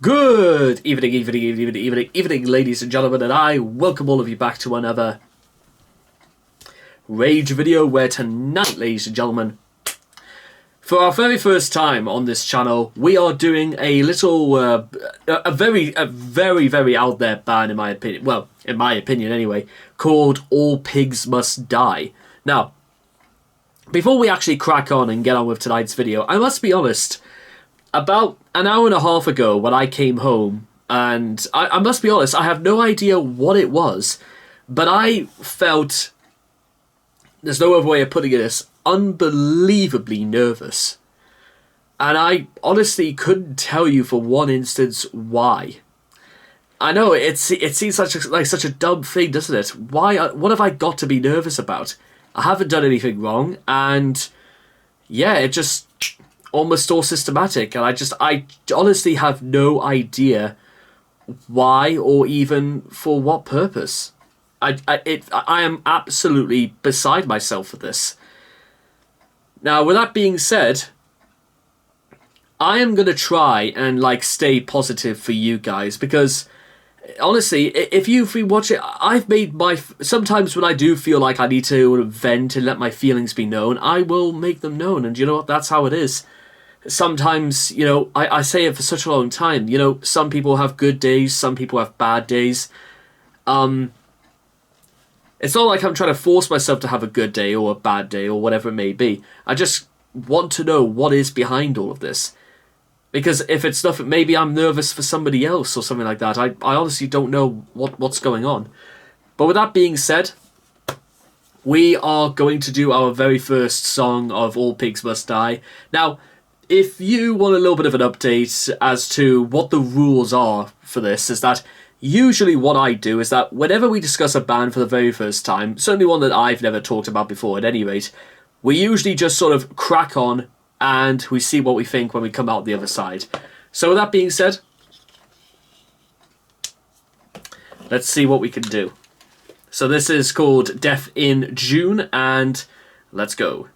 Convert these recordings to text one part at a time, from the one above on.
Good evening, ladies and gentlemen, and I welcome all of you back to another Rage video, where tonight, ladies and gentlemen, for our very first time on this channel, we are doing a little, a very out there band, in my opinion, well, in my opinion anyway, called All Pigs Must Die. Now, before we actually crack on and get on with tonight's video, I must be honest, about an hour and a half ago when I came home, and I must be honest, I have no idea what it was, but I felt, there's no other way of putting it, unbelievably nervous. And I honestly couldn't tell you for one instance why. I know, it seems like such a dumb thing, doesn't it? What have I got to be nervous about? I haven't done anything wrong, and yeah, it just almost all systematic, and I honestly have no idea why or even for what purpose. I am absolutely beside myself for this. Now, with that being said, I am going to try and stay positive for you guys, because honestly, if you watch it, I've made sometimes when I do feel like I need to vent and let my feelings be known, I will make them known, and you know what, that's how it is. Sometimes, you know, I say it for such a long time, you know, some people have good days, some people have bad days. It's not like I'm trying to force myself to have a good day or a bad day or whatever it may be. I just want to know what is behind all of this. Because if it's stuff, maybe I'm nervous for somebody else or something like that. I honestly don't know what's going on. But with that being said, we are going to do our very first song of All Pigs Must Die. Now, if you want a little bit of an update as to what the rules are for this, is that usually what I do is that whenever we discuss a band for the very first time, certainly one that I've never talked about before at any rate, we usually just sort of crack on and we see what we think when we come out the other side. So with that being said, let's see what we can do. So this is called Death in June, and let's go.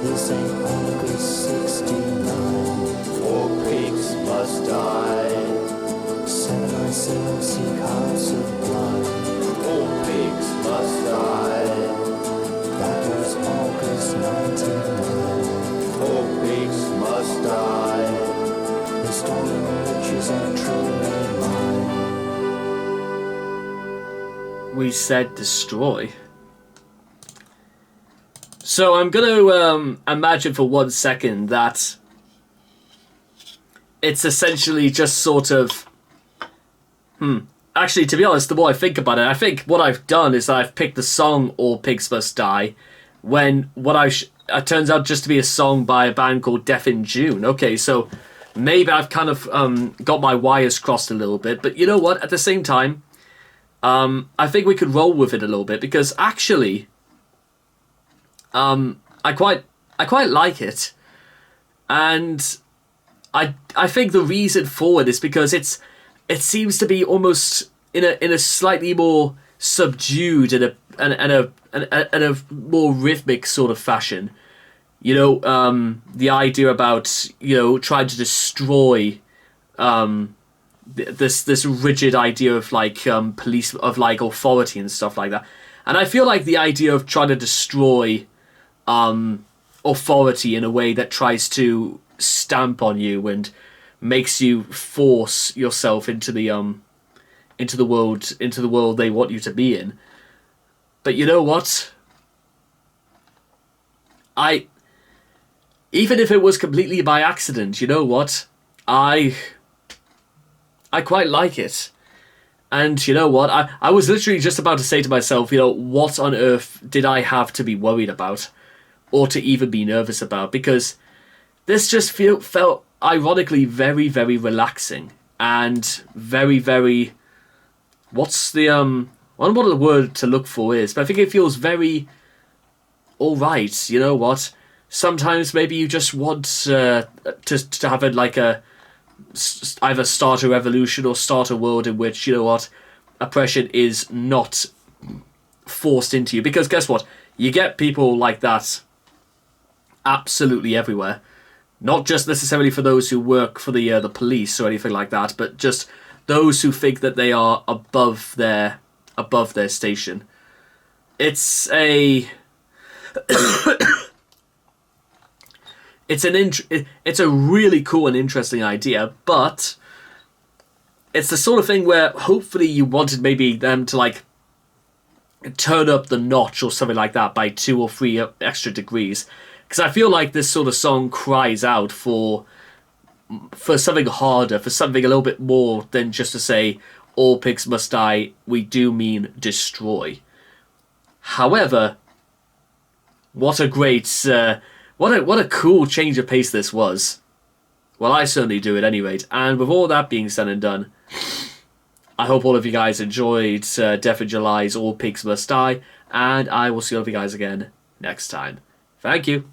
This ain't August 16. must die. 7 ourselves seek hearts of blood. All pigs must die. That was August 99. All pigs must die. The stolen riches are truly mine. We said destroy. So I'm going to imagine for 1 second that it's essentially just sort of... Actually, to be honest, the more I think about it, I think what I've done is I've picked the song All Pigs Must Die when what it turns out just to be a song by a band called Death in June. Okay, so maybe I've kind of got my wires crossed a little bit. But you know what? At the same time, I think we could roll with it a little bit because actually... I quite like it, and I think the reason for it is because it seems to be almost in a slightly more subdued and a more rhythmic sort of fashion. You know, the idea about, you know, trying to destroy this rigid idea of like police, of like authority and stuff like that. And I feel like the idea of trying to destroy authority in a way that tries to stamp on you and makes you force yourself into the world they want you to be in. But you know what? Even if it was completely by accident, you know what? I quite like it. And you know what? I was literally just about to say to myself, you know, what on earth did I have to be worried about? Or to even be nervous about, because this just felt ironically very, very relaxing and very, very... What's the I don't know what the word to look for is, but I think it feels very alright. You know what? Sometimes maybe you just want to have either start a revolution or start a world in which, you know what, oppression is not forced into you. Because guess what? You get people like that absolutely everywhere. Not just necessarily for those who work for the police or anything like that, but just those who think that they are above their station. It's a it's a really cool and interesting idea, but it's the sort of thing where hopefully you wanted maybe them to like turn up the notch or something like that by 2 or 3 extra degrees. Because I feel like this sort of song cries out for something harder, for something a little bit more than just to say, all pigs must die, we do mean destroy. However, what a great, what a cool change of pace this was. Well, I certainly do at any rate. And with all that being said and done, I hope all of you guys enjoyed Death in July's All Pigs Must Die, and I will see all of you guys again next time. Thank you.